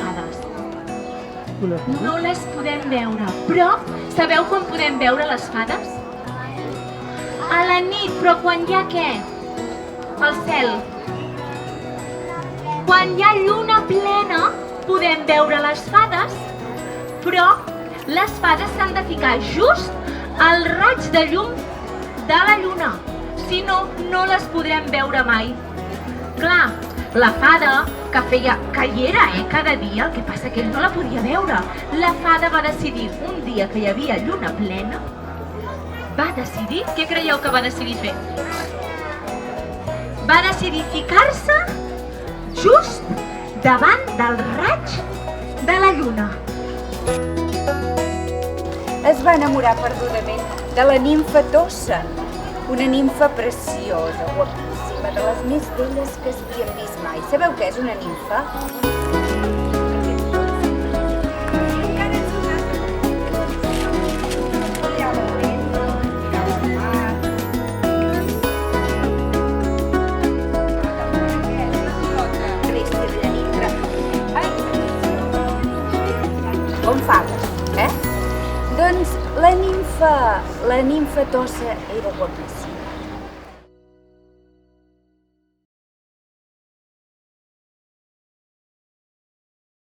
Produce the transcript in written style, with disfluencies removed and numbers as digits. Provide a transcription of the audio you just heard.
fades. No les podem veure, però sabeu quan podem veure les fades? A la nit, però quan hi ha què? El cel. Quan hi ha lluna plena podem veure les fades, però les fades s'han de ficar just al raig de llum de la lluna. Si no, no les podrem veure mai. Clar, la fada que hi era cada dia, el que passa que ell no la podia veure. La fada va decidir un dia que hi havia lluna plena, va decidir, què creieu que va decidir fer? Va decidir ficar-se just davant del raig de la lluna. Es va enamorar perdudament de la nimfa Tossa, una nimfa preciosa, guapíssima, de les més belles que s'havien vist mai. Sabeu què és una nimfa? Com fades, eh? Doncs la nimfa Tossa era guapíssima.